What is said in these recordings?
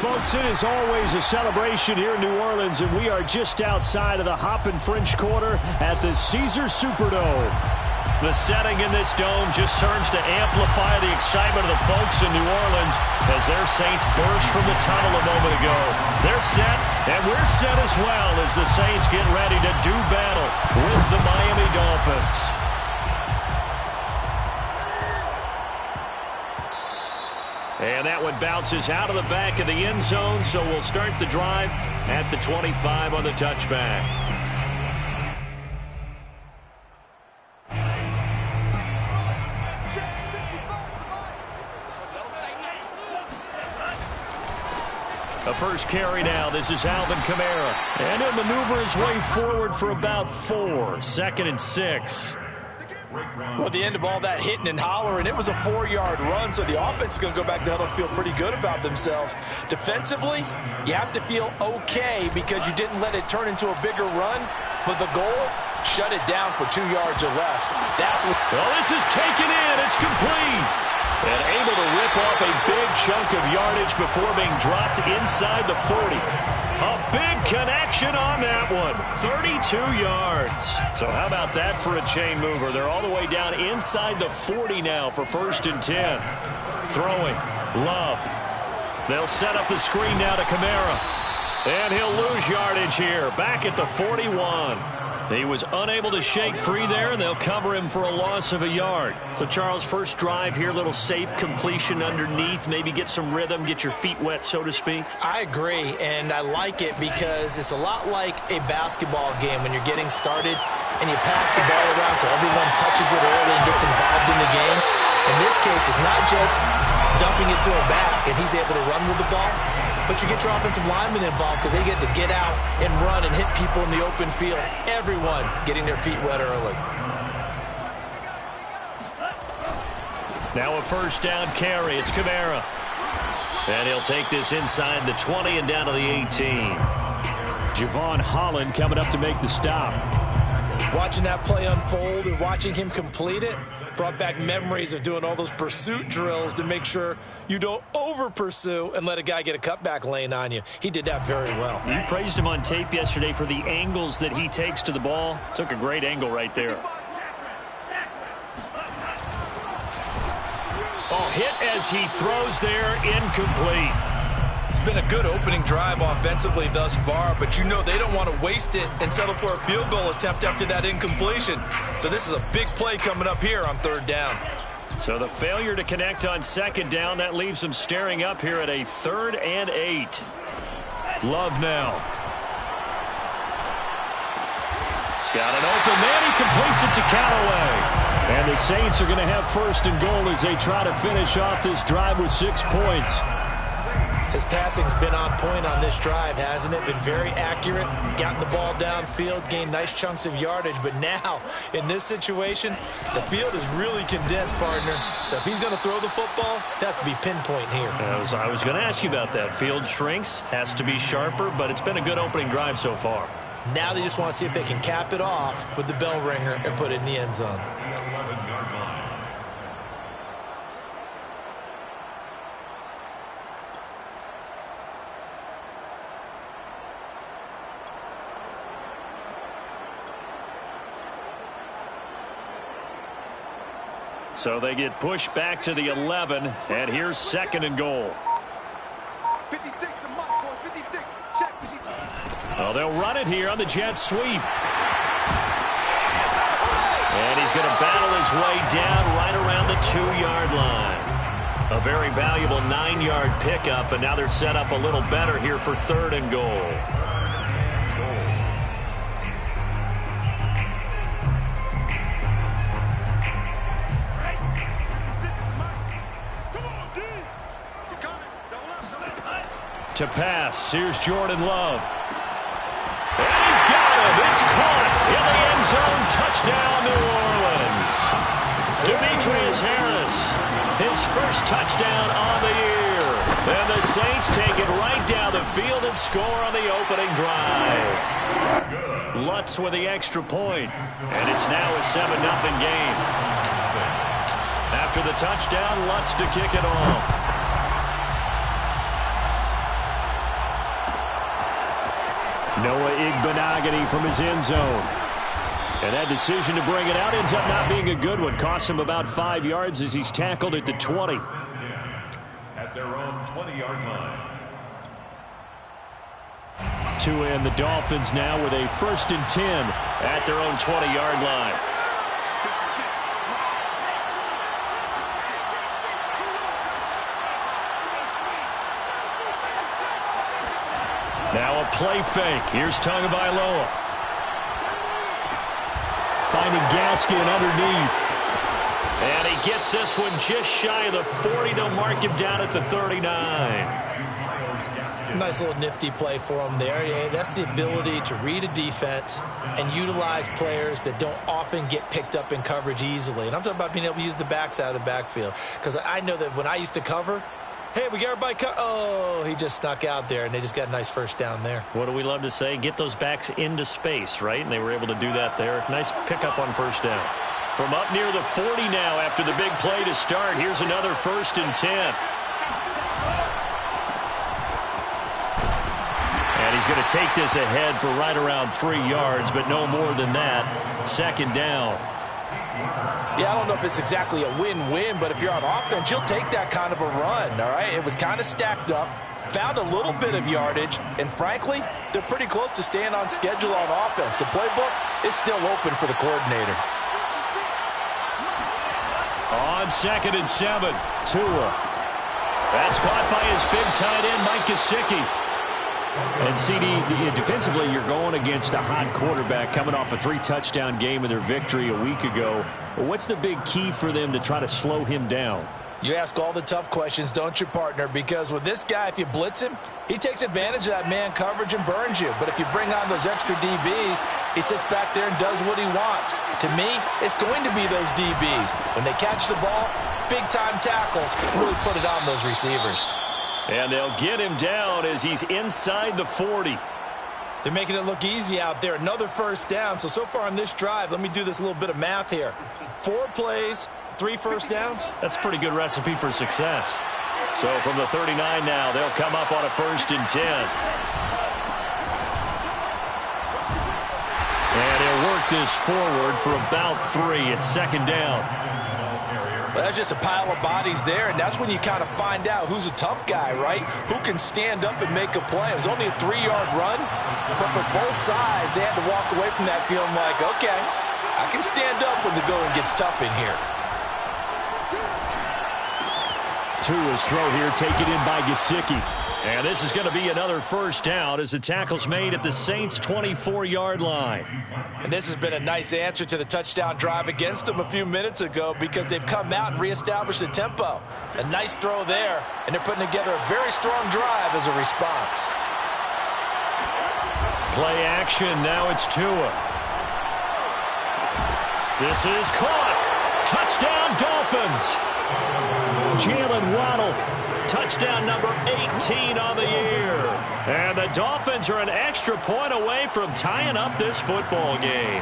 folks, it is always a celebration here in New Orleans, and we are just outside of the Hoppin' French Quarter at the Caesars Superdome. The setting in this dome just serves to amplify the excitement of the folks in New Orleans as their Saints burst from the tunnel a moment ago. They're set, and we're set as well as the Saints get ready to do battle with the Miami Dolphins. And that one bounces out of the back of the end zone, so we'll start the drive at the 25 on the touchback. The first carry now. This is Alvin Kamara. And he'll maneuver his way forward for about 4. 2nd and 6. Well, at the end of all that hitting and hollering, it was a 4-yard run, so the offense is going to go back to huddle and feel pretty good about themselves. Defensively, you have to feel okay because you didn't let it turn into a bigger run, but the goal, shut it down for 2 yards or less. That's what. Well, this is taken in. It's complete. And able to rip off a big chunk of yardage before being dropped inside the 40. A big connection on that one. 32 yards. So how about that for a chain mover? They're all the way down inside the 40 now for 1st and 10. Throwing. Love. They'll set up the screen now to Kamara. And he'll lose yardage here. Back at the 41. He was unable to shake free there, and they'll cover him for a loss of a yard. So, Charles, first drive here, little safe completion underneath, maybe get some rhythm, get your feet wet, so to speak. I agree, and I like it because it's a lot like a basketball game when you're getting started and you pass the ball around so everyone touches it early and gets involved in the game. In this case, it's not just dumping it to a back and he's able to run with the ball, but you get your offensive linemen involved because they get to get out and run and hit people in the open field. Everyone getting their feet wet early. Now a first down carry. It's Kamara. And he'll take this inside the 20 and down to the 18. Javon Holland coming up to make the stop. Watching that play unfold and watching him complete it brought back memories of doing all those pursuit drills to make sure you don't over-pursue and let a guy get a cutback lane on you. He did that very well. You praised him on tape yesterday for the angles that he takes to the ball. Took a great angle right there. Oh, hit as he throws there, incomplete. It's been a good opening drive offensively thus far, but you know they don't want to waste it and settle for a field goal attempt after that incompletion. So this is a big play coming up here on 3rd down. So the failure to connect on 2nd down, that leaves them staring up here at a 3rd and 8. Love now. He's got an open man. He completes it to Callaway. And the Saints are going to have 1st and goal as they try to finish off this drive with 6 points. His passing's been on point on this drive, hasn't it? Been very accurate, gotten the ball downfield, gained nice chunks of yardage. But now, in this situation, the field is really condensed, partner. So if he's going to throw the football, that has to be pinpoint here. I was going to ask you about that. Field shrinks, has to be sharper, but it's been a good opening drive so far. Now they just want to see if they can cap it off with the bell ringer and put it in the end zone. So they get pushed back to the 11, and here's 2nd and goal. 56, the mark, boys, 56. Check 56. Oh, they'll run it here on the jet sweep. And he's going to battle his way down right around the 2-yard line. A very valuable 9-yard pickup, and now they're set up a little better here for 3rd and goal. To pass, here's Jordan Love. And he's got him. It's caught in the end zone. Touchdown, New Orleans. Demetrius Harris, his first touchdown on the year. And the Saints take it right down the field and score on the opening drive. Lutz with the extra point. And it's now a 7-0 game. After the touchdown, Lutz to kick it off. Noah Igbenogany from his end zone. And that decision to bring it out ends up not being a good one. Cost him about 5 yards as he's tackled at the 20. At their own 20-yard line. Tua and the Dolphins now with a 1st and 10 at their own 20-yard line. Now a play fake. Here's Tagovailoa. Finding Gaskin underneath. And he gets this one just shy of the 40. They'll mark him down at the 39. Nice little nifty play for him there. Yeah, that's the ability to read a defense and utilize players that don't often get picked up in coverage easily. And I'm talking about being able to use the backs out of the backfield. Because I know that when I used to cover, hey, we got everybody oh, he just snuck out there, and they just got a nice 1st down there. What do we love to say? Get those backs into space, right? And they were able to do that there. Nice pickup on 1st down. From up near the 40 now after the big play to start. Here's another 1st and 10. And he's going to take this ahead for right around 3 yards, but no more than that. 2nd down. Yeah, I don't know if it's exactly a win-win, but if you're on offense, you'll take that kind of a run, all right? It was kind of stacked up, found a little bit of yardage, and frankly, they're pretty close to staying on schedule on offense. The playbook is still open for the coordinator. On 2nd and 7, Tua. That's caught by his big tight end, Mike Gesicki. And CD, defensively, you're going against a hot quarterback coming off a 3-touchdown game in their victory a week ago. What's the big key for them to try to slow him down? You ask all the tough questions, don't you, partner? Because with this guy, if you blitz him, he takes advantage of that man coverage and burns you. But if you bring on those extra DBs, he sits back there and does what he wants. To me, it's going to be those DBs. When they catch the ball, big-time tackles, really put it on those receivers. And they'll get him down as he's inside the 40. They're making it look easy out there. Another 1st down. So far on this drive, let me do this little bit of math here. 4 plays, 3 1st downs. That's a pretty good recipe for success. So from the 39 now, they'll come up on a 1st and 10. And he'll work this forward for about 3 at 2nd down. Well, that's just a pile of bodies there, and that's when you kind of find out who's a tough guy, right? Who can stand up and make a play. It was only a 3-yard run, but for both sides, they had to walk away from that feeling like, okay, I can stand up when the going gets tough in here. Tua's throw here taken in by Gesicki. And this is going to be another 1st down as the tackle's made at the Saints' 24-yard line. And this has been a nice answer to the touchdown drive against them a few minutes ago because they've come out and reestablished the tempo. A nice throw there, and they're putting together a very strong drive as a response. Play action, now it's Tua. This is caught. Touchdown, Dolphins. Jalen Waddle. Touchdown number 18 on the year. And the Dolphins are an extra point away from tying up this football game.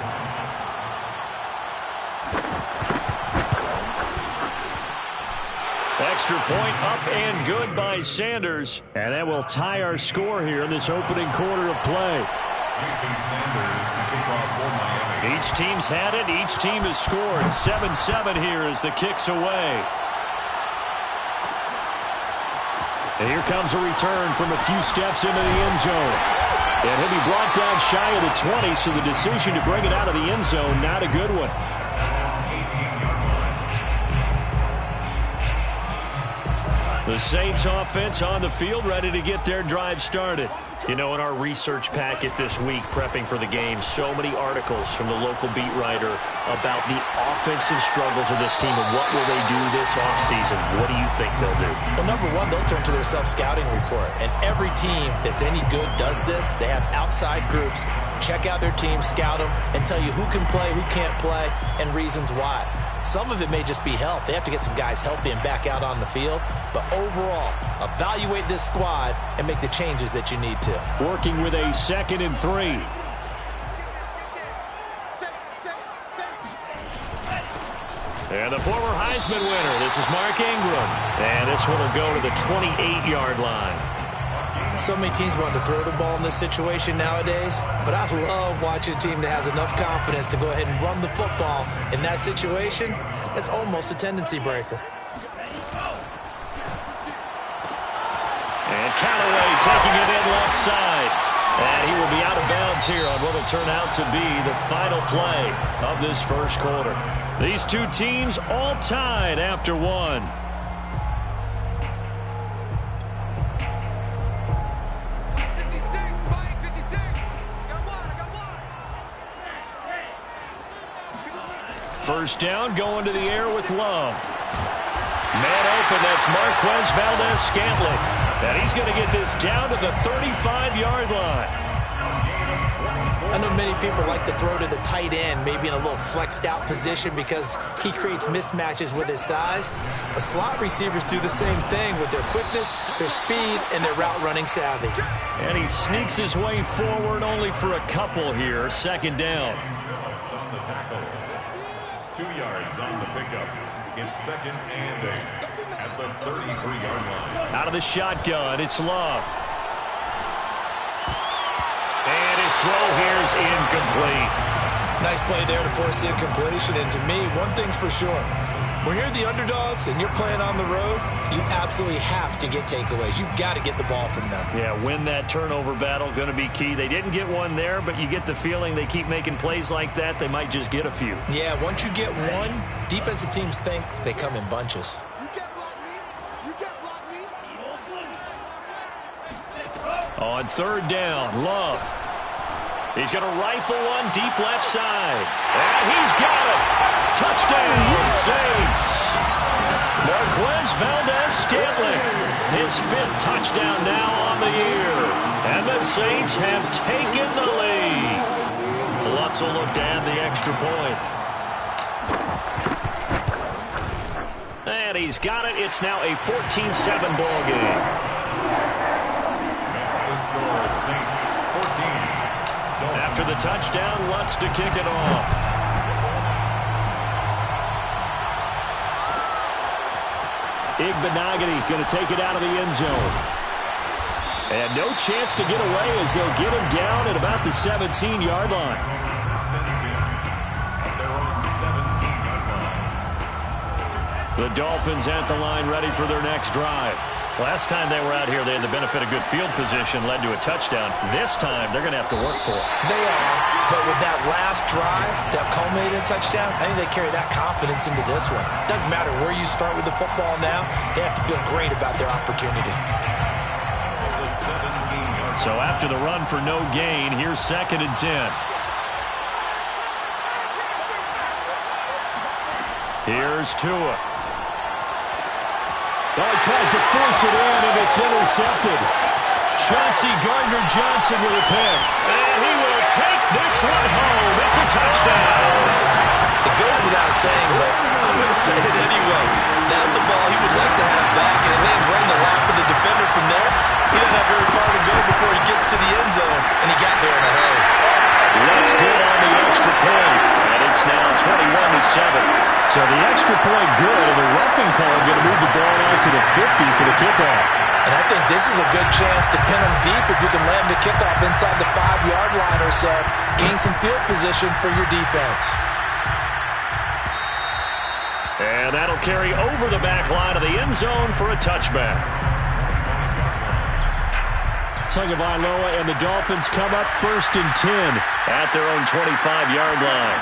Extra point up and good by Sanders. And that will tie our score here in this opening quarter of play. Each team's had it. Each team has scored. 7-7 here as the kick's away. And here comes a return from a few steps into the end zone. And he'll be brought down shy of the 20, so the decision to bring it out of the end zone, not a good one. The Saints offense on the field, ready to get their drive started. You know, in our research packet this week, prepping for the game, so many articles from the local beat writer about the offensive struggles of this team and what will they do this offseason. What do you think they'll do? Well, number one, they'll turn to their self-scouting report. And every team that's any good does this. They have outside groups. Check out their team, scout them, and tell you who can play, who can't play, and reasons why. Some of it may just be health. They have to get some guys healthy and back out on the field. But overall, evaluate this squad and make the changes that you need to. Working with a 2nd and 3. And the former Heisman winner, this is Mark Ingram. And this one will go to the 28-yard line. So many teams want to throw the ball in this situation nowadays, but I love watching a team that has enough confidence to go ahead and run the football. In that situation, that's almost a tendency breaker. And Callaway taking it in left side. And he will be out of bounds here on what will turn out to be the final play of this first quarter. These two teams all tied after one. First down, going to the air with Love. Man open, that's Marquez Valdez-Scantling. And he's going to get this down to the 35-yard line. I know many people like to throw to the tight end, maybe in a little flexed out position because he creates mismatches with his size. But slot receivers do the same thing with their quickness, their speed, and their route running savvy. And he sneaks his way forward only for a couple here. Second down. On the tackle. 2 yards on the pickup. It's 2nd and 8 at the 33-yard line. Out of the shotgun, it's Love. And his throw here is incomplete. Nice play there to force the incompletion. And to me, one thing's for sure. When you're the underdogs and you're playing on the road, you absolutely have to get takeaways. You've got to get the ball from them. Yeah, win that turnover battle, going to be key. They didn't get one there, but you get the feeling they keep making plays like that, they might just get a few. Yeah, once you get one, defensive teams think they come in bunches. You can't block me. You can't block me. On third down, Love. He's going to rifle one deep left side. And he's got it. Touchdown, Saints. Marquez Valdez-Scantling. His 5th touchdown now on the year. And the Saints have taken the lead. Lutz will look to add the extra point. And he's got it. It's now a 14-7 ball game. Makes the score Saints 14. After the touchdown, Lutz to kick it off. Igbenogany going to take it out of the end zone. And no chance to get away as they'll get him down at about the 17-yard line. The Dolphins at the line ready for their next drive. Last time they were out here, they had the benefit of good field position, led to a touchdown. This time, they're going to have to work for it. They are, but with that last drive that culminated in a touchdown, I think they carry that confidence into this one. Doesn't matter where you start with the football now, they have to feel great about their opportunity. So after the run for no gain, here's 2nd and 10. Here's Tua. Oh, he tries to force it in, and it's intercepted. Chauncey Gardner-Johnson with a pick. And he will take this one home. It's a touchdown. It goes without saying, but I'm going to say it anyway. That's a ball he would like to have back, and it lands right in the lap of the defender from there. He doesn't have very far to go before he gets to the end zone, and he got there in a hurry. That's good on the extra point, and it's now 21-7. So the extra point good, and the roughing call going to move the ball out to the 50 for the kickoff. And I think this is a good chance to pin them deep if you can land the kickoff inside the 5-yard line or so. Gain some field position for your defense. And that'll carry over the back line of the end zone for a touchback. Tagovailoa and the Dolphins come up 1st and 10 at their own 25-yard line.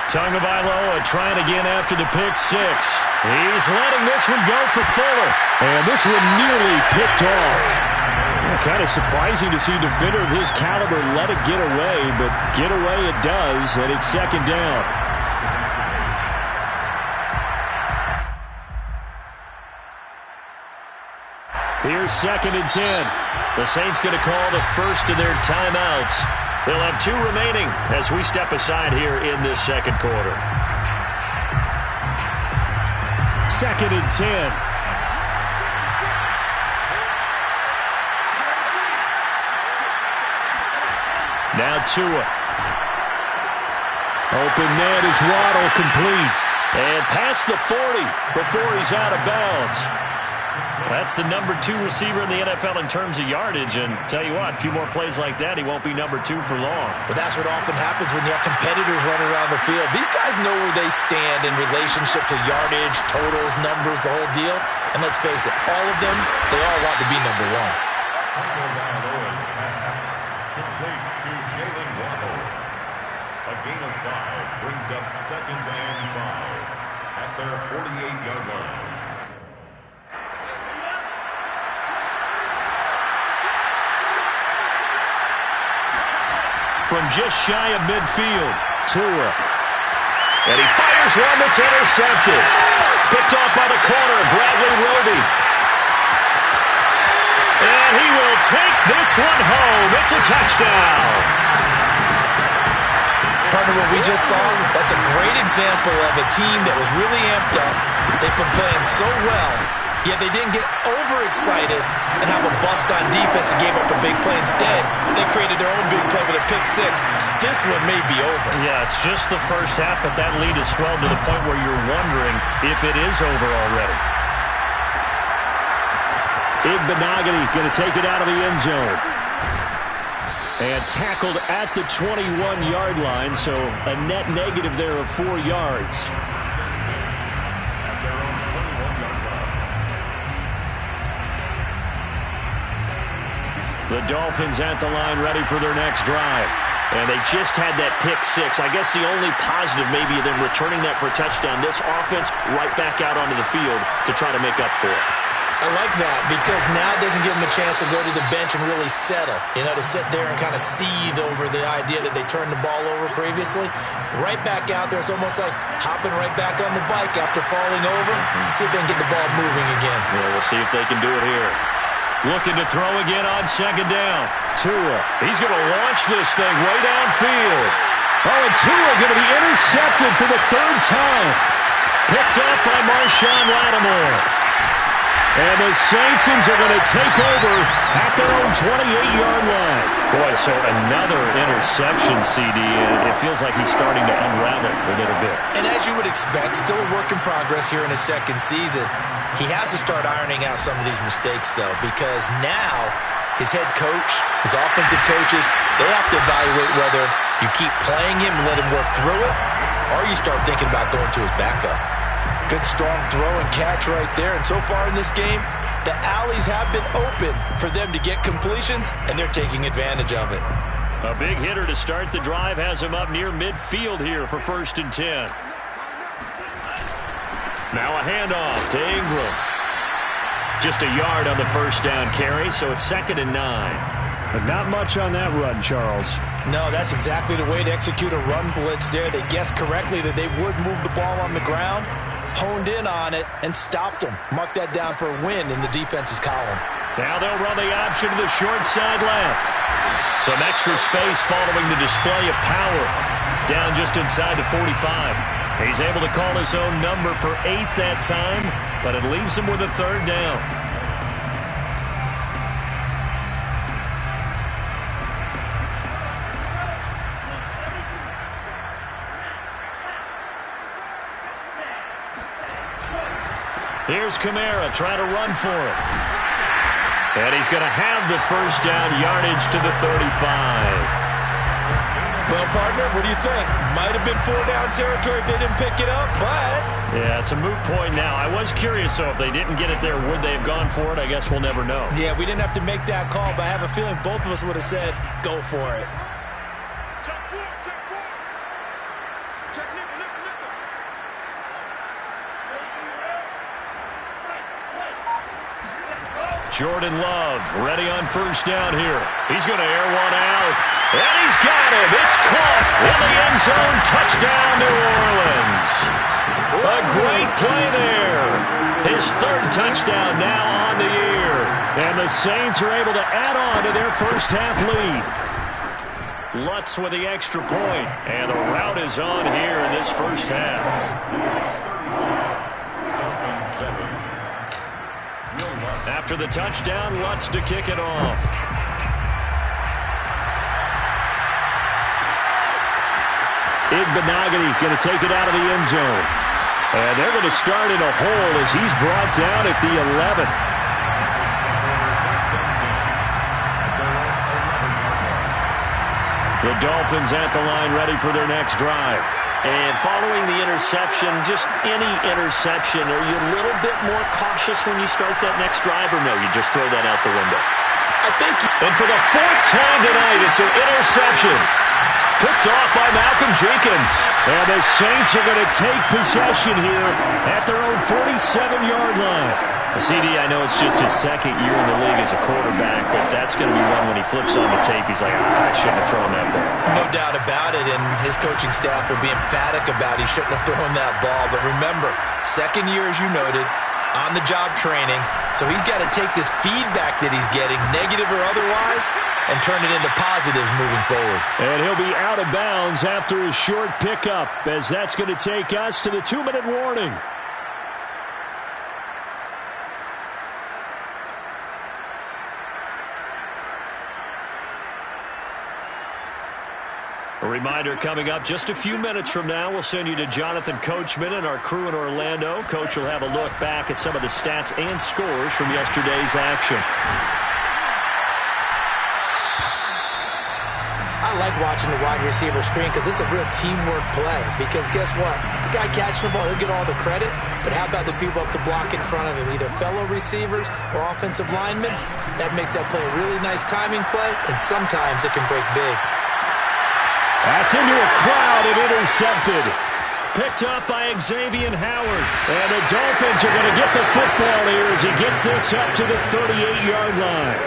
Tagovailoa trying again after the pick 6. He's letting this one go for Fuller. And this one nearly picked off. Kind of surprising to see a defender of his caliber let it get away, but get away it does, and it's 2nd down. Here's 2nd and 10. The Saints going to call the first of their timeouts. They'll have 2 remaining as we step aside here in this second quarter. 2nd and 10. Now Tua. Open man is Waddle, complete. And past the 40 before he's out of bounds. That's the number 2 receiver in the NFL in terms of yardage, and tell you what, a few more plays like that, he won't be number 2 for long. Well, that's what often happens when you have competitors running around the field. These guys know where they stand in relationship to yardage, totals, numbers, the whole deal. And let's face it, all of them, they all want to be number 1. Pass complete to Jalen Waddle. A gain of 5 brings up 2nd and 5 at their 48-yard line. From just shy of midfield, Tua. And he fires one that's intercepted. Picked off by the corner, Bradley Roby. And he will take this one home. It's a touchdown. Partner, what we just saw, that's a great example of a team that was really amped up. They've been playing so well, yet they didn't get overexcited and have a bust on defense and gave up a big play. Instead, they created their own big play with a pick 6. This one may be over. Yeah, it's just the first half, but that lead has swelled to the point where you're wondering if it is over already. Igbenogany going to take it out of the end zone. And tackled at the 21-yard line, so a net negative there of 4 yards. At their own 21-yard line. The Dolphins at the line ready for their next drive. And they just had that pick 6. I guess the only positive maybe of them returning that for a touchdown. This offense right back out onto the field to try to make up for it. I like that because now it doesn't give them a chance to go to the bench and really settle. You know, to sit there and kind of seethe over the idea that they turned the ball over previously. Right back out there, it's almost like hopping right back on the bike after falling over. See if they can get the ball moving again. Yeah, we'll see if they can do it here. Looking to throw again on 2nd down. Tua, he's going to launch this thing way downfield. Oh, and Tua going to be intercepted for the 3rd time. Picked up by Marshawn Lattimore. And the Saints are going to take over at their own 28-yard line. Boy, so another interception, CD, and it feels like he's starting to unravel a little bit. And as you would expect, still a work in progress here in his 2nd season. He has to start ironing out some of these mistakes, though, because now his head coach, his offensive coaches, they have to evaluate whether you keep playing him and let him work through it, or you start thinking about going to his backup. Good, strong throw and catch right there. And so far in this game, the alleys have been open for them to get completions, and they're taking advantage of it. A big hitter to start the drive has him up near midfield here for 1st and 10. Now a handoff to Ingram. Just a yard on the 1st down carry, so it's 2nd and 9. But not much on that run, Charles. No, that's exactly the way to execute a run blitz there. They guessed correctly that they would move the ball on the ground, honed in on it, and stopped them. Mark that down for a win in the defense's column. Now they'll run the option to the short side left. Some extra space following the display of power. Down just inside the 45. He's able to call his own number for 8 that time, but it leaves him with a 3rd down. Here's Kamara trying to run for it. And he's going to have the 1st down, yardage to the 35. Well, partner, what do you think? Might have been 4-down territory if they didn't pick it up, but... Yeah, it's a moot point now. I was curious, so if they didn't get it there, would they have gone for it? I guess we'll never know. Yeah, we didn't have to make that call, but I have a feeling both of us would have said, go for it. Jordan Love ready on 1st down here. He's going to air one out. And he's got him. It's caught in the end zone. Touchdown, New Orleans. A great play there. His 3rd touchdown now on the year. And the Saints are able to add on to their 1st half lead. Lutz with the extra point. And the route is on here in this 1st half. After the touchdown, Lutz to kick it off. Igbenogany going to take it out of the end zone. And they're going to start in a hole as he's brought down at the 11. The Dolphins at the line ready for their next drive. And following the interception, just any interception, are you a little bit more cautious when you start that next drive, or no, you just throw that out the window? I think. And for the fourth time tonight, it's an interception. Picked off by Malcolm Jenkins. And the Saints are going to take possession here at their own 47-yard line. CD, I know it's just his second year in the league as a quarterback, but that's going to be one when he flips on the tape. He's like, I shouldn't have thrown that ball. No doubt about it, and his coaching staff will be emphatic about he shouldn't have thrown that ball. But remember, second year, as you noted, on-the-job training, so he's got to take this feedback that he's getting, negative or otherwise, and turn it into positives moving forward. And he'll be out of bounds after a short pickup, as that's going to take us to the 2-minute warning. A reminder coming up just a few minutes from now, we'll send you to Jonathan Coachman and our crew in Orlando. Coach will have a look back at some of the stats and scores from yesterday's action. I like watching the wide receiver screen because it's a real teamwork play. Because guess what? The guy catching the ball, he'll get all the credit. But how about the people up to block in front of him, either fellow receivers or offensive linemen? That makes that play a really nice timing play, and sometimes it can break big. That's into a crowd and intercepted. Picked up by Xavier Howard. And the Dolphins are going to get the football here as he gets this up to the 38-yard line.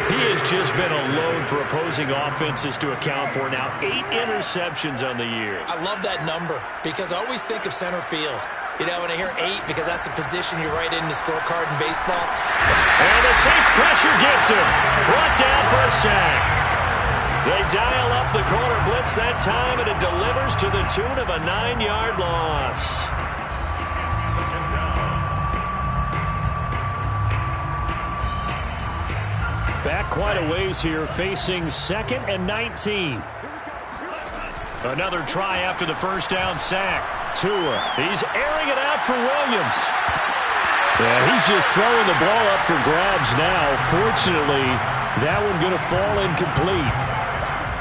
He has just been a load for opposing offenses to account for. Now 8 interceptions on the year. I love that number because I always think of center field. You know, when I hear 8, because that's the position you write in the scorecard in baseball. And the Saints pressure gets him. Brought down for a sack. They dial up the corner blitz that time, and it delivers to the tune of a 9-yard loss. Second down. Back quite a ways here, facing 2nd and 19. Another try after the first down sack. Tua, he's airing it out for Williams. Yeah, he's just throwing the ball up for grabs now. Fortunately, that one going to fall incomplete.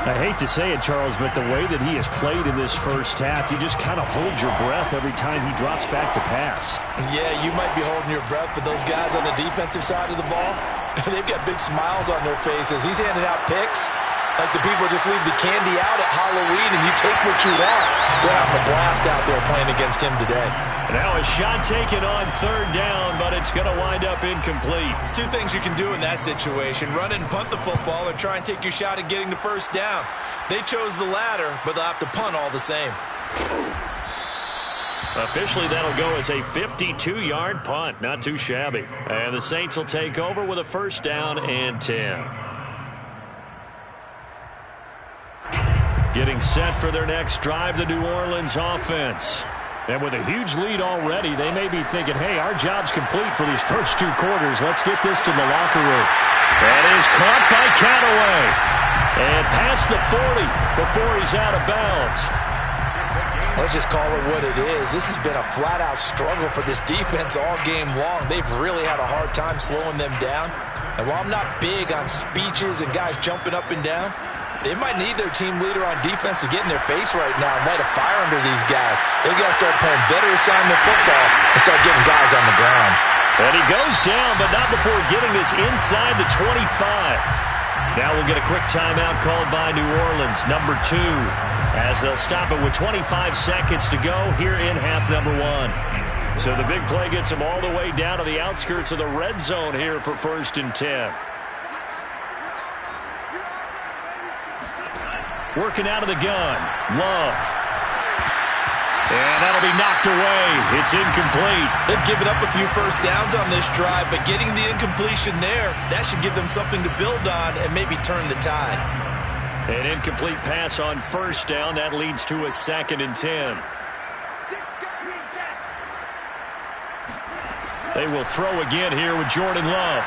I hate to say it, Charles, but the way that he has played in this first half, you just kind of hold your breath every time he drops back to pass. Yeah, you might be holding your breath, but those guys on the defensive side of the ball, they've got big smiles on their faces. He's handing out picks like the people just leave the candy out at Halloween and you take what you want. They're having a blast out there playing against him today. Now a shot taken on 3rd down, but it's going to wind up incomplete. 2 things you can do in that situation: run and punt the football, or try and take your shot at getting the first down. They chose the latter, but they'll have to punt all the same. Officially, that'll go as a 52-yard punt. Not too shabby. And the Saints will take over with a 1st down and 10. Getting set for their next drive, the New Orleans offense. And with a huge lead already, they may be thinking, hey, our job's complete for these first 2 quarters. Let's get this to the locker room. That is caught by Cataway. And past the 40 before he's out of bounds. Let's just call it what it is. This has been a flat-out struggle for this defense all game long. They've really had a hard time slowing them down. And while I'm not big on speeches and guys jumping up and down, they might need their team leader on defense to get in their face right now and light a fire under these guys. They got to start playing better assignment football and start getting guys on the ground. And he goes down, but not before getting this inside the 25. Now we'll get a quick timeout called by New Orleans, number 2, as they'll stop it with 25 seconds to go here in half number 1. So the big play gets them all the way down to the outskirts of the red zone here for 1st and 10. Working out of the gun. Love. And that'll be knocked away. It's incomplete. They've given up a few first downs on this drive, but getting the incompletion there, that should give them something to build on and maybe turn the tide. An incomplete pass on 1st down. That leads to a 2nd and 10. They will throw again here with Jordan Love.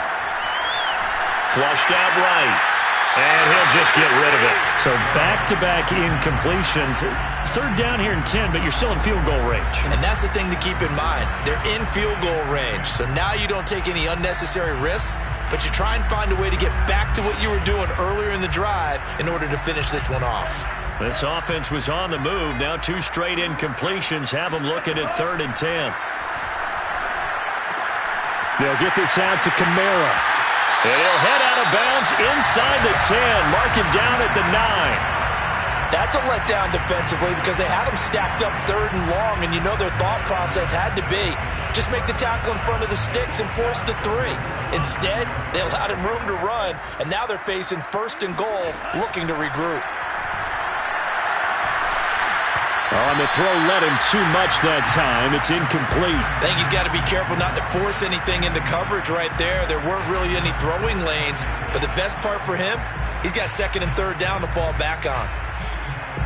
Flushed out right. And he'll just get rid of it. So back-to-back incompletions. 3rd down here and 10, but you're still in field goal range. And that's the thing to keep in mind. They're in field goal range. So now you don't take any unnecessary risks. but you try and find a way to get back to what you were doing earlier in the drive in order to finish this one off. This offense was on the move. Now 2 straight incompletions have them looking at 3rd and 10. They'll get this out to Kamara. And he'll head out of bounds inside the 10. Mark him down at the 9. That's a letdown defensively because they had him stacked up 3rd and long, and you know their thought process had to be just make the tackle in front of the sticks and force the 3. Instead, they allowed him room to run, and now they're facing 1st and goal, looking to regroup. On the throw, led him too much that time. It's incomplete. I think he's got to be careful not to force anything into coverage right there. There weren't really any throwing lanes, but the best part for him, he's got 2nd and 3rd down to fall back on.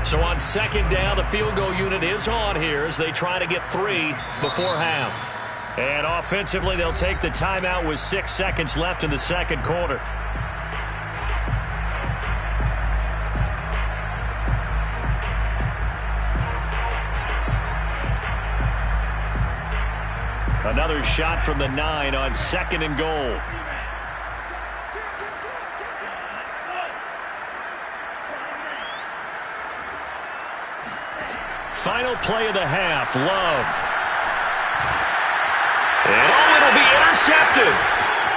So on 2nd down, the field goal unit is on here as they try to get 3 before half. And offensively, they'll take the timeout with 6 seconds left in the 2nd quarter. Another shot from the 9 on 2nd and goal. Final play of the half, Love. And it'll be intercepted.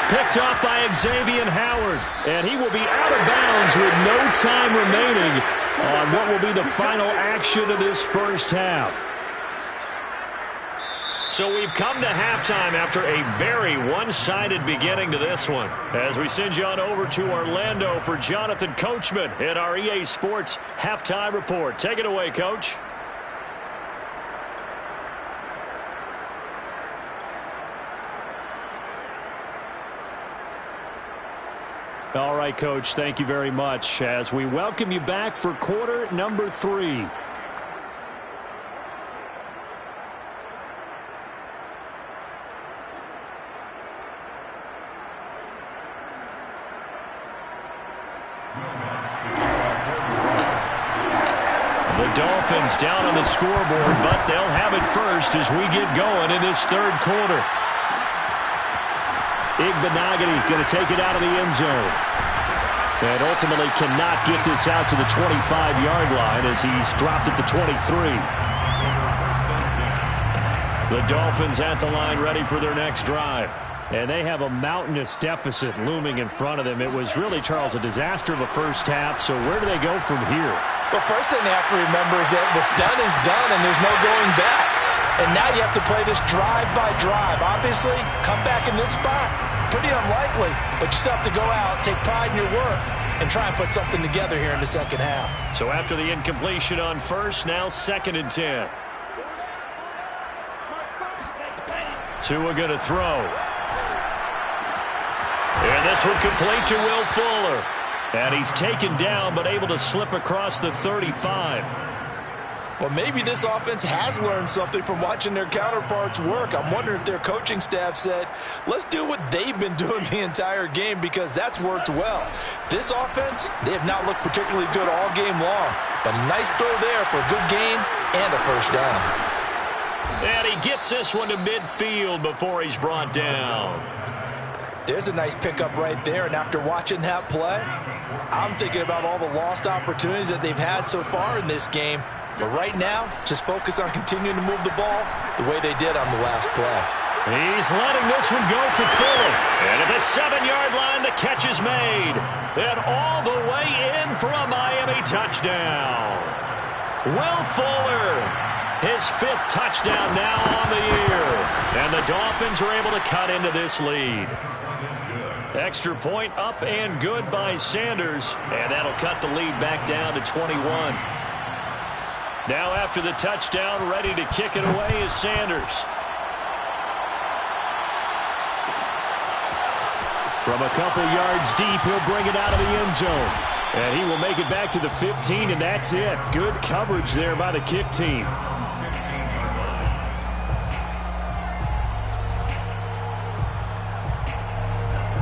Picked off by Xavier Howard. And he will be out of bounds with no time remaining on what will be the final action of this first half. So we've come to halftime after a very one-sided beginning to this one. As we send you on over to Orlando for Jonathan Coachman in our EA Sports Halftime Report. Take it away, Coach. All right, Coach, thank you very much as we welcome you back for quarter number 3. The Dolphins down on the scoreboard, but they'll have it first as we get going in this 3rd quarter. Igbenogany going to take it out of the end zone. And ultimately cannot get this out to the 25-yard line as he's dropped at the 23. The Dolphins at the line ready for their next drive. And they have a mountainous deficit looming in front of them. It was really, Charles, a disaster of a first half. So where do they go from here? The first thing they have to remember is that what's done is done and there's no going back. And now you have to play this drive by drive. Obviously, come back in this spot. Pretty unlikely, but you still have to go out, take pride in your work, and try and put something together here in the 2nd half. So after the incompletion on 1st, now 2nd and 10. Tua going to throw. And this one complete to Will Fuller. And he's taken down, but able to slip across the 35. Well, maybe this offense has learned something from watching their counterparts work. I'm wondering if their coaching staff said, let's do what they've been doing the entire game because that's worked well. This offense, they have not looked particularly good all game long. But a nice throw there for a good gain and a 1st down. And he gets this one to midfield before he's brought down. There's a nice pickup right there, and after watching that play, I'm thinking about all the lost opportunities that they've had so far in this game. But right now, just focus on continuing to move the ball the way they did on the last play. He's letting this one go for Fuller. And at the 7-yard line, the catch is made. And all the way in for a Miami touchdown. Will Fuller, his 5th touchdown now on the year. And the Dolphins are able to cut into this lead. Extra point up and good by Sanders. And that'll cut the lead back down to 21. Now after the touchdown, ready to kick it away is Sanders. From a couple yards deep, he'll bring it out of the end zone. And he will make it back to the 15, and that's it. Good coverage there by the kick team.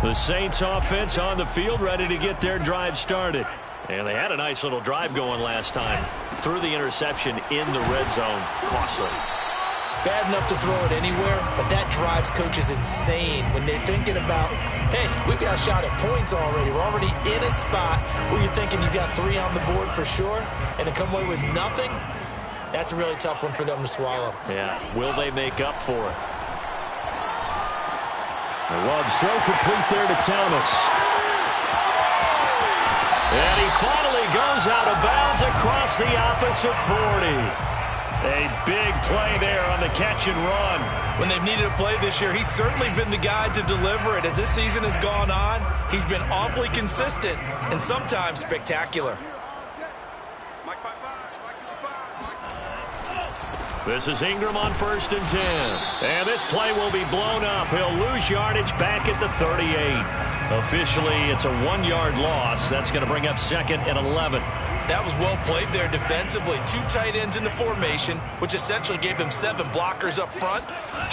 The Saints offense on the field ready to get their drive started. And they had a nice little drive going last time. Threw the interception in the red zone. Costly. bad enough to throw it anywhere, but that drives coaches insane when they're thinking about, hey, we've got a shot at points already. We're already in a spot where you're thinking you got 3 on the board for sure, and to come away with nothing, that's a really tough one for them to swallow. Yeah, will they make up for it? The love throw complete there to Thomas. And he finally goes out of bounds across the opposite 40. A big play there on the catch and run. When they've needed a play this year, he's certainly been the guy to deliver it. As this season has gone on, he's been awfully consistent and sometimes spectacular. This is Ingram on 1st and 10. And this play will be blown up. He'll lose yardage back at the 38. Officially, it's a 1-yard loss. That's going to bring up 2nd and 11. That was well played there defensively. 2 tight ends in the formation, which essentially gave them 7 blockers up front.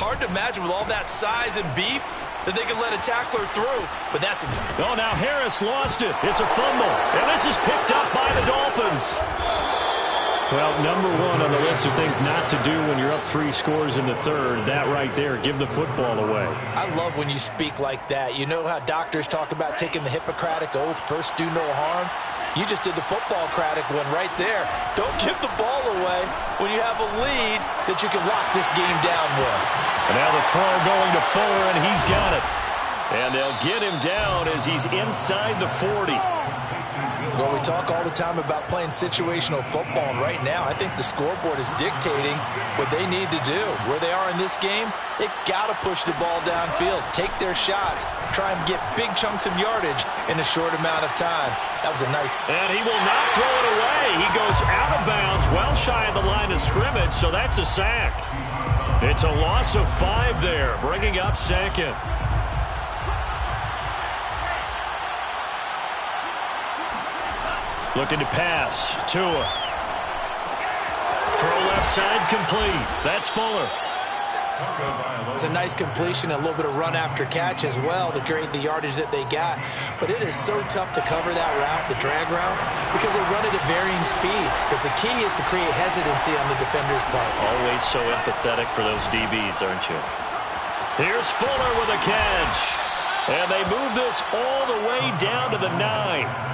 Hard to imagine with all that size and beef that they could let a tackler through, but that's... Oh, now Harris lost it. It's a fumble. And this is picked up by the Dolphins. Well, number 1 on the list of things not to do when you're up 3 scores in the 3rd, that right there, give the football away. I love when you speak like that. You know how doctors talk about taking the Hippocratic Oath, first do no harm? You just did the football-cratic one right there. Don't give the ball away when you have a lead that you can lock this game down with. And now the throw going to Fuller, and he's got it. And they'll get him down as he's inside the 40. Well, we talk all the time about playing situational football, and right now I think the scoreboard is dictating what they need to do. Where they are in this game, they've got to push the ball downfield, take their shots, try and get big chunks of yardage in a short amount of time. That was a nice... And he will not throw it away. He goes out of bounds, well shy of the line of scrimmage, so that's a sack. It's a loss of 5 there, bringing up 2nd. Looking to pass. Tua. Throw left side complete. That's Fuller. It's a nice completion, a little bit of run after catch as well to create the yardage that they got. But it is so tough to cover that route, the drag route, because they run it at varying speeds. Because the key is to create hesitancy on the defender's part. Always so empathetic for those DBs, aren't you? Here's Fuller with a catch. And they move this all the way down to the 9.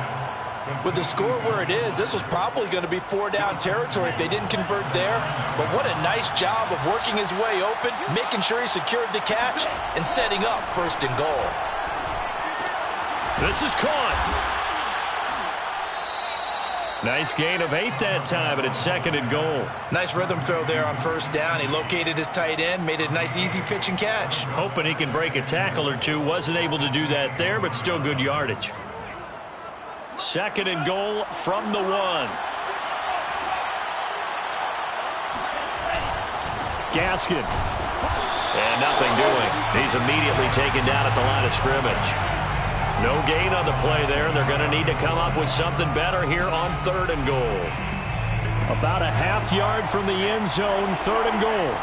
With the score where it is, this was probably going to be 4-down territory if they didn't convert there. But what a nice job of working his way open, making sure he secured the catch, and setting up 1st and goal. This is caught. Nice gain of 8 that time, but it's 2nd and goal. Nice rhythm throw there on 1st down. He located his tight end, made it a nice easy pitch and catch. Hoping he can break a tackle or two. Wasn't able to do that there, but still good yardage. 2nd and goal from the 1. Gaskin. And nothing doing. He's immediately taken down at the line of scrimmage. No gain on the play there. They're going to need to come up with something better here on 3rd and goal. About a half yard from the end zone, 3rd and goal.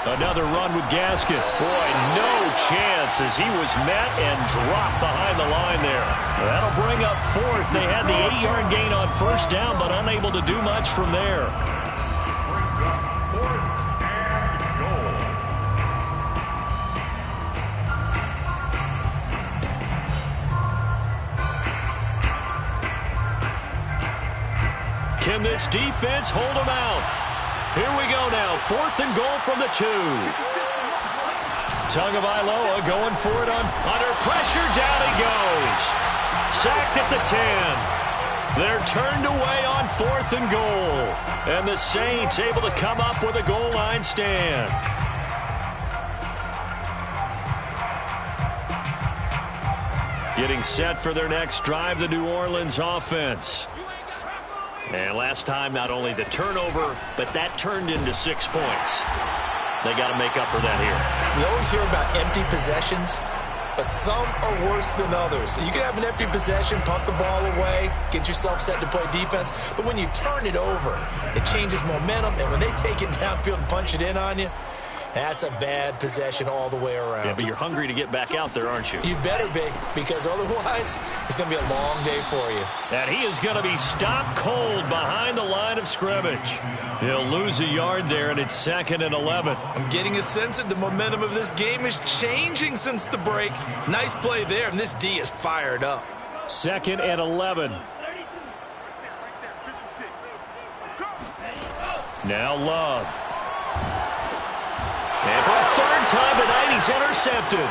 Another run with Gaskin. Boy, no chance as he was met and dropped behind the line there. That'll bring up 4th. They had the 8-yard gain on 1st down, but unable to do much from there. Brings up 4th and goal. Can this defense hold them out? Here we go now. 4th and goal from the 2. Tagovailoa going for it under pressure. Down he goes. Sacked at the 10. They're turned away on 4th and goal. And the Saints able to come up with a goal line stand. Getting set for their next drive, the New Orleans offense. And last time, not only the turnover, but that turned into 6 points. They got to make up for that here. We always hear about empty possessions, but some are worse than others. You can have an empty possession, punt the ball away, get yourself set to play defense, but when you turn it over, it changes momentum, and when they take it downfield and punch it in on you, That's a bad possession all the way around. Yeah, but you're hungry to get back out there, aren't you? You better be, because otherwise it's going to be a long day for you. And he is going to be stopped cold behind the line of scrimmage. He'll lose a yard there, and it's 2nd and 11. I'm getting a sense that the momentum of this game is changing since the break. Nice play there, and this D is fired up. 2nd and 11. Now Love. And for a third time tonight, he's intercepted.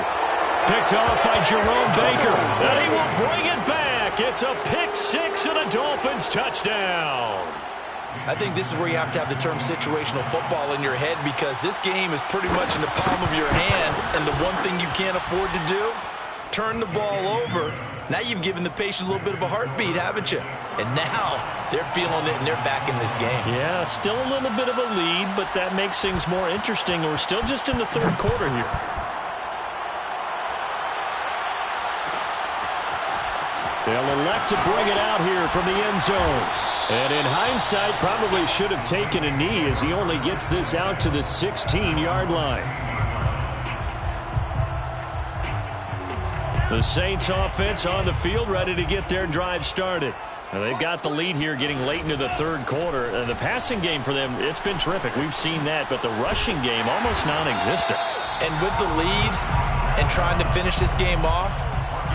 Picked off by Jerome Baker. And he will bring it back. It's a pick six and a Dolphins touchdown. I think this is where you have to have the term situational football in your head, because this game is pretty much in the palm of your hand, and the one thing you can't afford to do, turn the ball over. Now you've given the patient a little bit of a heartbeat, haven't you? And now they're feeling it, and they're back in this game. Yeah, still a little bit of a lead, but that makes things more interesting. We're still just in the third quarter here. They'll elect to bring it out here from the end zone. And in hindsight, probably should have taken a knee, as he only gets this out to the 16-yard line. The Saints offense on the field, ready to get their drive started. Now, they've got the lead here getting late into the third quarter. The passing game for them, it's been terrific. We've seen that, but the rushing game almost non-existent. And with the lead and trying to finish this game off,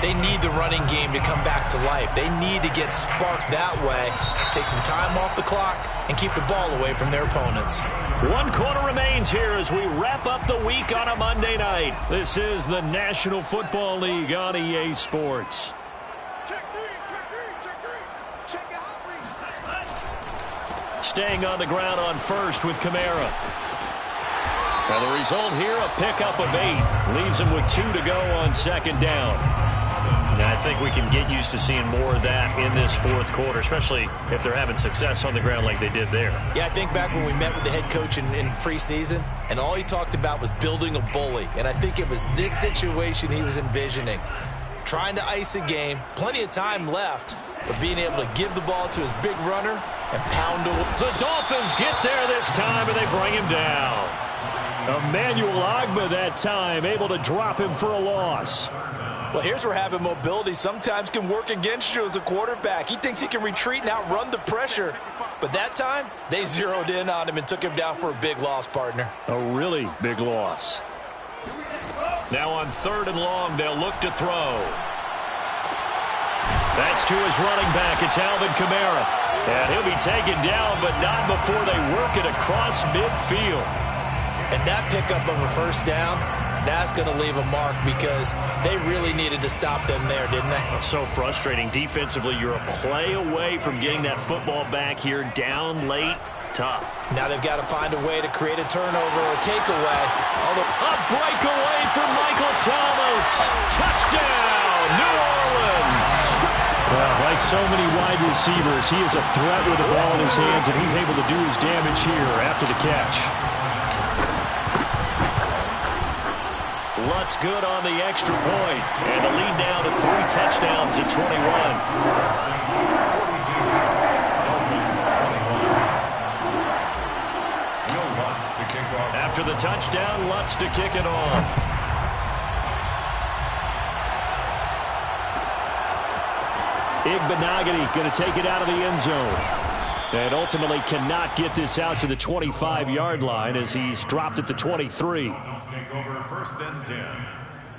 they need the running game to come back to life. They need to get sparked that way, take some time off the clock, and keep the ball away from their opponents. 1 quarter remains here as we wrap up the week on a Monday night. This is the National Football League on EA Sports. Staying on the ground on first with Kamara. Now the result here, a pickup of 8. Leaves him with 2 to go on 2nd down. And I think we can get used to seeing more of that in this fourth quarter, especially if they're having success on the ground like they did there. Yeah, I think back when we met with the head coach in preseason, and all he talked about was building a bully. And I think it was this situation he was envisioning. Trying to ice a game, plenty of time left, but being able to give the ball to his big runner and pound away. The Dolphins get there this time, and they bring him down. Emmanuel Ogbah that time, able to drop him for a loss. Well, here's where having mobility sometimes can work against you as a quarterback. He thinks he can retreat and outrun the pressure. But that time, they zeroed in on him and took him down for a big loss, partner. A really big loss. Now on 3rd and long, they'll look to throw. That's to his running back. It's Alvin Kamara. And he'll be taken down, but not before they work it across midfield. And that pickup of a first down, that's going to leave a mark, because they really needed to stop them there, didn't they? So frustrating. Defensively, you're a play away from getting that football back here, down late. Tough. Now they've got to find a way to create a turnover or a takeaway. A breakaway for Michael Thomas. Touchdown, New Orleans. Well, like so many wide receivers, he is a threat with the ball in his hands, and he's able to do his damage here after the catch. Lutz good on the extra point. And the lead now to 3 touchdowns at 21. After the touchdown, Lutz to kick it off. Igbenogany going to take it out of the end zone. And ultimately cannot get this out to the 25-yard line as he's dropped at the 23. Take over 1st and 10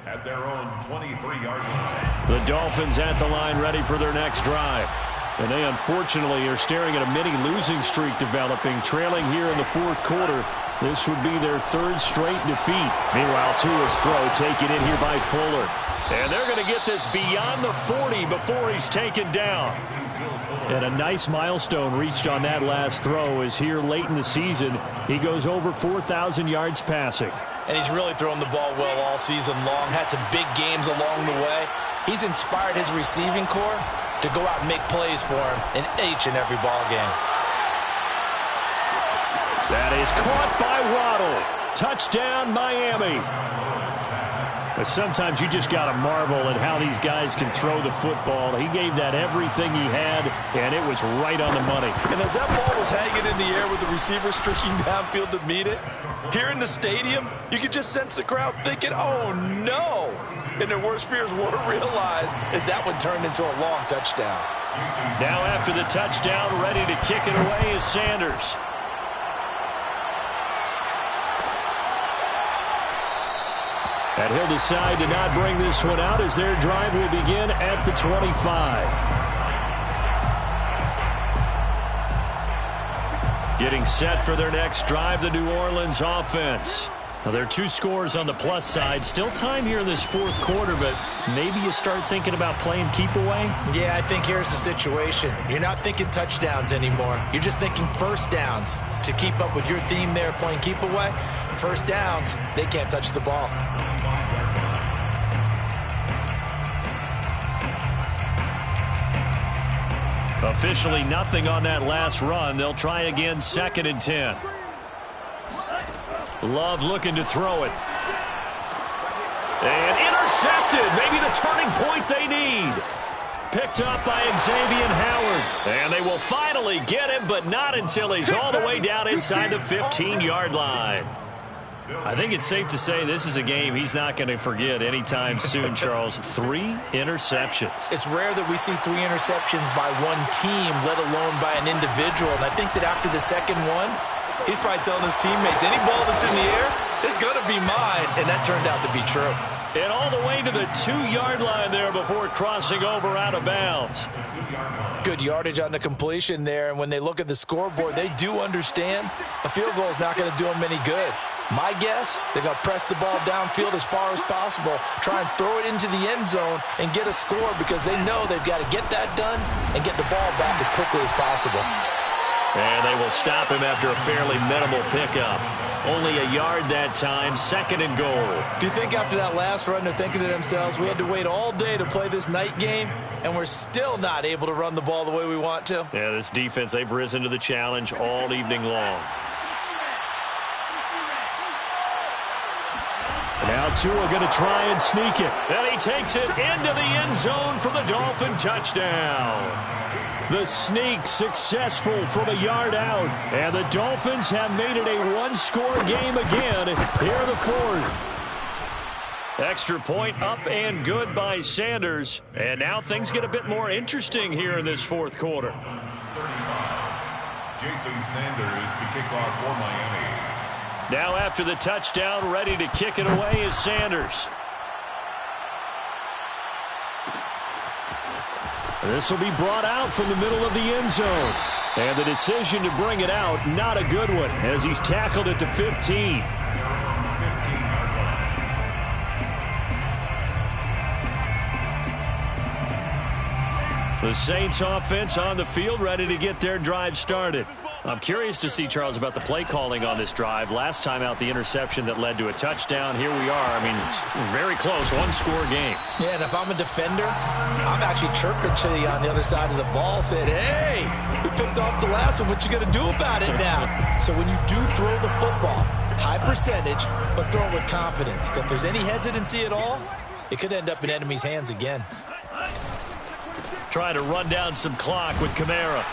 at their own 23-yard line. The Dolphins at the line, ready for their next drive. And they unfortunately are staring at a mini losing streak developing, trailing here in the fourth quarter. This would be their 3rd straight defeat. Meanwhile, Tua's throw taken in here by Fuller. And they're going to get this beyond the 40 before he's taken down. And a nice milestone reached on that last throw as here late in the season, he goes over 4,000 yards passing. And he's really thrown the ball well all season long. Had some big games along the way. He's inspired his receiving corps to go out and make plays for him in each and every ball game. That is caught by Waddle. Touchdown, Miami. But sometimes you just got to marvel at how these guys can throw the football. He gave that everything he had, and it was right on the money. And as that ball was hanging in the air with the receiver streaking downfield to meet it, here in the stadium, you could just sense the crowd thinking, oh, no. And their worst fears were realized as that one turned into a long touchdown. Now after the touchdown, ready to kick it away is Sanders. And he'll decide to not bring this one out as their drive will begin at the 25. Getting set for their next drive, the New Orleans offense. Now, there are 2 scores on the plus side. Still time here in this fourth quarter, but maybe you start thinking about playing keep away? Yeah, I think here's the situation. You're not thinking touchdowns anymore. You're just thinking first downs. To keep up with your theme there, playing keep away, first downs, they can't touch the ball. Officially nothing on that last run. They'll try again, 2nd and 10. Love looking to throw it. And intercepted. Maybe the turning point they need. Picked up by Xavier Howard. And they will finally get him, but not until he's all the way down inside the 15-yard line. I think it's safe to say this is a game he's not going to forget anytime soon, Charles. 3 interceptions. It's rare that we see 3 interceptions by one team, let alone by an individual. And I think that after the second one, he's probably telling his teammates, any ball that's in the air is going to be mine. And that turned out to be true. And all the way to the 2-yard line there before crossing over out of bounds. Good yardage on the completion there. And when they look at the scoreboard, they do understand a field goal is not going to do them any good. My guess, they're going to press the ball downfield as far as possible, try and throw it into the end zone and get a score because they know they've got to get that done and get the ball back as quickly as possible. And they will stop him after a fairly minimal pickup. Only a yard that time, 2nd and goal. Do you think after that last run they're thinking to themselves, we had to wait all day to play this night game, and we're still not able to run the ball the way we want to? Yeah, this defense, they've risen to the challenge all evening long. Now Tua going to try and sneak it. And he takes it into the end zone for the Dolphin touchdown. The sneak successful from a yard out. And the Dolphins have made it a 1-score game again here in the fourth. Extra point up and good by Sanders. And now things get a bit more interesting here in this fourth quarter. 35. Jason Sanders to kick off for Miami. Now after the touchdown, ready to kick it away is Sanders. This will be brought out from the middle of the end zone. And the decision to bring it out, not a good one, as he's tackled at the 15. The Saints offense on the field, ready to get their drive started. I'm curious to see, Charles, about the play calling on this drive. Last time out, the interception that led to a touchdown. Here we are. I mean, very close, 1-score game. Yeah, and if I'm a defender, I'm actually chirping to you on the other side of the ball, saying, hey, we picked off the last one. What you going to do about it now? So when you do throw the football, high percentage, but throw it with confidence. If there's any hesitancy at all, it could end up in enemy's hands again. Trying to run down some clock with Kamara.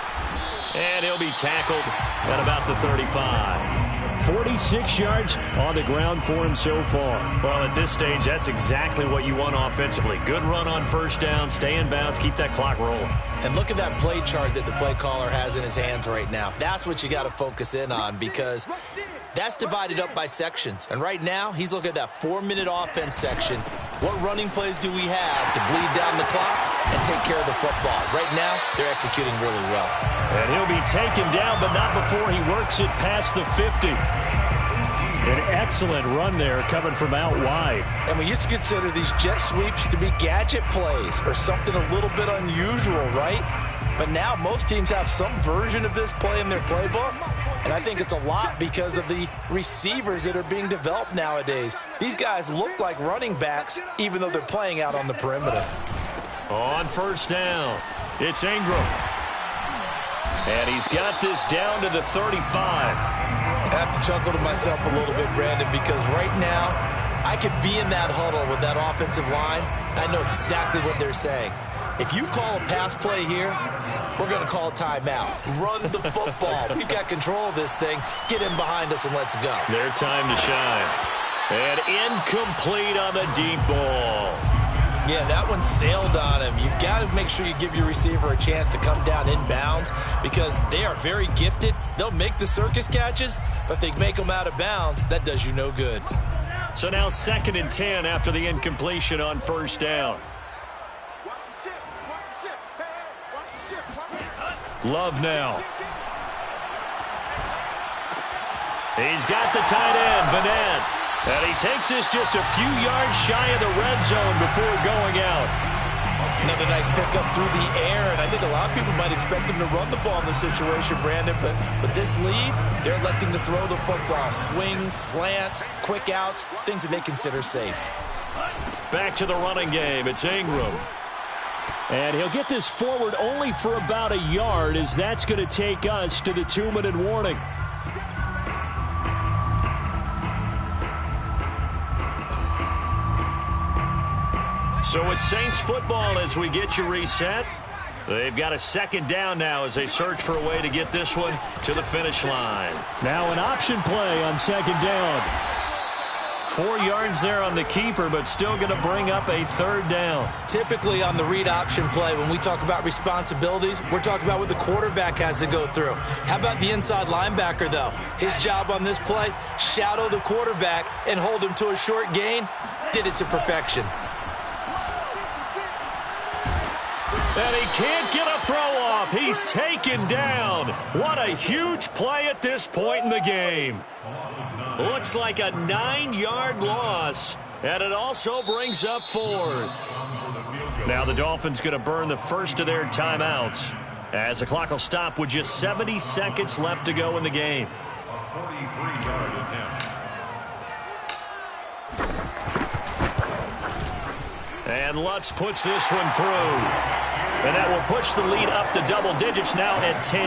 And he'll be tackled at about the 35. 46 yards on the ground for him so far. Well, at this stage, that's exactly what you want offensively. Good run on first down, stay in bounds, keep that clock rolling. And look at that play chart that the play caller has in his hands right now. That's what you got to focus in on because that's divided up by sections. And right now, he's looking at that 4-minute offense section. What running plays do we have to bleed down the clock and take care of the football? Right now, they're executing really well. And he'll be taken down, but not before he works it past the 50. An excellent run there coming from out wide. And we used to consider these jet sweeps to be gadget plays or something a little bit unusual, right? But now most teams have some version of this play in their playbook. And I think it's a lot because of the receivers that are being developed nowadays. These guys look like running backs even though they're playing out on the perimeter. On first down, it's Ingram. And he's got this down to the 35. I have to chuckle to myself a little bit, Brandon, because right now I could be in that huddle with that offensive line. I know exactly what they're saying. If you call a pass play here, we're going to call a timeout. Run the football. We've got control of this thing. Get in behind us and let's go. Their time to shine. And incomplete on the deep ball. Yeah, that one sailed on him. You've got to make sure you give your receiver a chance to come down inbounds because they are very gifted. They'll make the circus catches, but if they make them out of bounds, that does you no good. So now 2nd and 10 after the incompletion on first down. Love now. He's got the tight end, Vanette. And he takes this just a few yards shy of the red zone before going out. Another nice pickup through the air, and I think a lot of people might expect him to run the ball in this situation, Brandon, but with this lead, they're electing to throw the football. Swings, slants, quick outs, things that they consider safe. Back to the running game. It's Ingram. And he'll get this forward only for about a yard, as that's going to take us to the 2-minute warning. So it's Saints football as we get you reset. They've got a 2nd down now as they search for a way to get this one to the finish line. Now an option play on 2nd down. 4 yards there on the keeper, but still going to bring up a 3rd down. Typically on the read option play, when we talk about responsibilities, we're talking about what the quarterback has to go through. How about the inside linebacker, though? His job on this play, shadow the quarterback and hold him to a short gain. Did it to perfection. And he can't get a throw off. He's taken down. What a huge play at this point in the game. Looks like a 9-yard loss, and it also brings up 4th. Now the Dolphins going to burn the first of their timeouts as the clock will stop with just 70 seconds left to go in the game. A 43-yard attempt. And Lutz puts this one through. And that will push the lead up to double digits now at 10.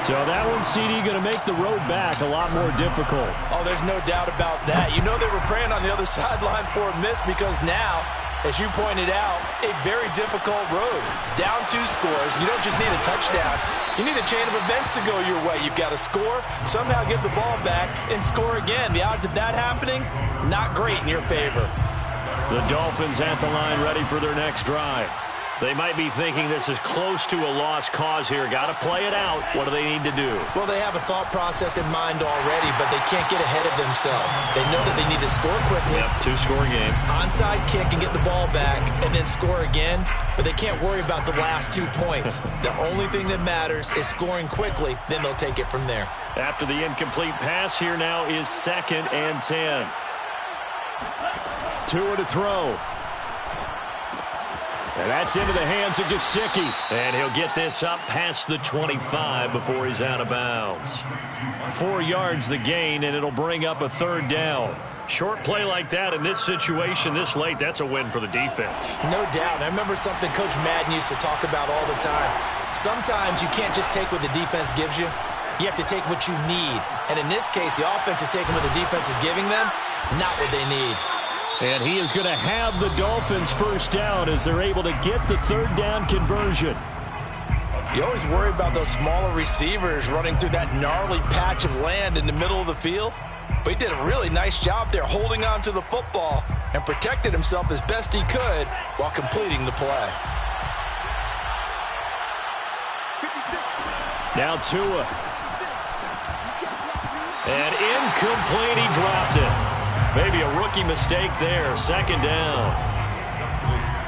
So that one, CD, going to make the road back a lot more difficult. Oh, there's no doubt about that. You know they were praying on the other sideline for a miss because now, as you pointed out, a very difficult road. Down 2 scores. You don't just need a touchdown. You need a chain of events to go your way. You've got to score, somehow get the ball back, and score again. The odds of that happening, not great in your favor. The Dolphins at the line ready for their next drive. They might be thinking this is close to a lost cause here. Got to play it out. What do they need to do? Well, they have a thought process in mind already, but they can't get ahead of themselves. They know that they need to score quickly. Yep, 2-score game. Onside kick and get the ball back and then score again, but they can't worry about the last 2 points. The only thing that matters is scoring quickly, then they'll take it from there. After the incomplete pass, here now is 2nd and 10. Tua to throw. And that's into the hands of Gesicki. And he'll get this up past the 25 before he's out of bounds. 4 yards the gain, and it'll bring up a 3rd down. Short play like that in this situation this late, that's a win for the defense. No doubt. I remember something Coach Madden used to talk about all the time. Sometimes you can't just take what the defense gives you. You have to take what you need. And in this case, the offense is taking what the defense is giving them, not what they need. And he is going to have the Dolphins first down as they're able to get the 3rd down conversion. You always worry about those smaller receivers running through that gnarly patch of land in the middle of the field. But he did a really nice job there holding on to the football and protected himself as best he could while completing the play. Now Tua. And incomplete, he dropped it. Maybe a rookie mistake there. 2nd down.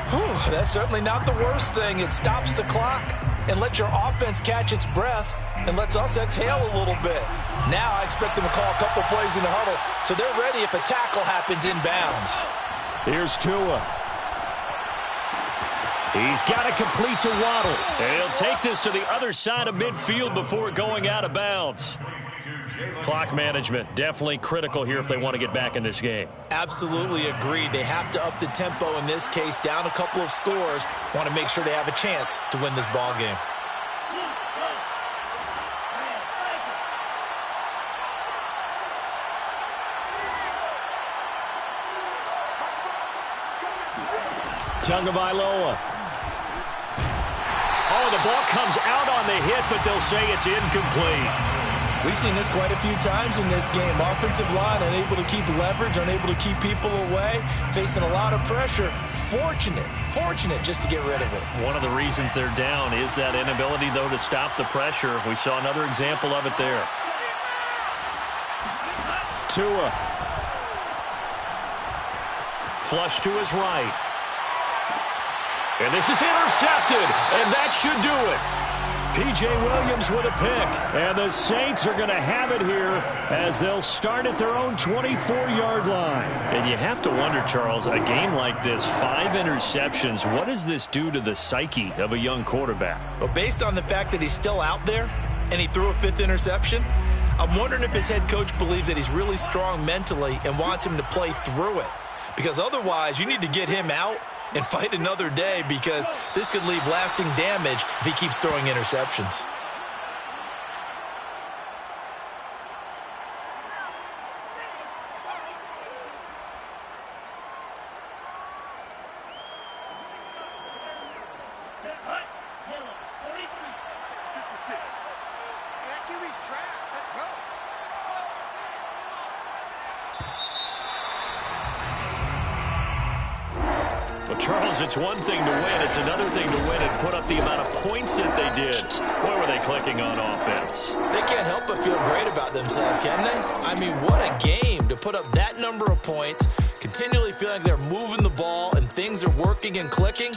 Whew, that's certainly not the worst thing. It stops the clock and lets your offense catch its breath and lets us exhale a little bit. Now I expect them to call a couple plays in the huddle so they're ready if a tackle happens inbounds. Here's Tua. He's got to complete to Waddle. And he'll take this to the other side of midfield before going out of bounds. Clock management definitely critical here if they want to get back in this game. Absolutely agreed. They have to up the tempo in this case, down a couple of scores. Want to make sure they have a chance to win this ball game. Tagovailoa. Oh, the ball comes out on the hit, but they'll say it's incomplete. We've seen this quite a few times in this game. Offensive line unable to keep leverage, unable to keep people away, facing a lot of pressure. Fortunate just to get rid of it. One of the reasons they're down is that inability, though, to stop the pressure. We saw another example of it there. Tua. Flush to his right. And this is intercepted, and that should do it. P.J. Williams with a pick. And the Saints are going to have it here as they'll start at their own 24-yard line. And you have to wonder, Charles, a game like this, 5 interceptions, what does this do to the psyche of a young quarterback? Well, based on the fact that he's still out there and he threw a 5th interception, I'm wondering if his head coach believes that he's really strong mentally and wants him to play through it. Because otherwise, you need to get him out and fight another day, because this could leave lasting damage if he keeps throwing interceptions. Well, Charles, it's one thing to win. It's another thing to win and put up the amount of points that they did. Boy, were they clicking on offense. They can't help but feel great about themselves, can they? I mean, what a game to put up that number of points, continually feeling like they're moving the ball and things are working and clicking.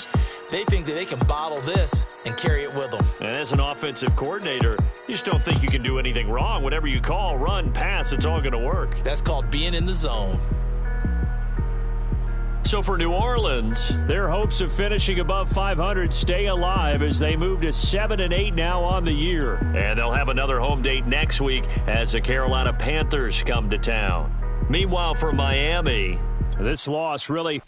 They think that they can bottle this and carry it with them. And as an offensive coordinator, you just don't think you can do anything wrong. Whatever you call, run, pass, it's all going to work. That's called being in the zone. So for New Orleans, their hopes of finishing above 500 stay alive as they move to 7-8 now on the year. And they'll have another home date next week as the Carolina Panthers come to town. Meanwhile, for Miami, this loss really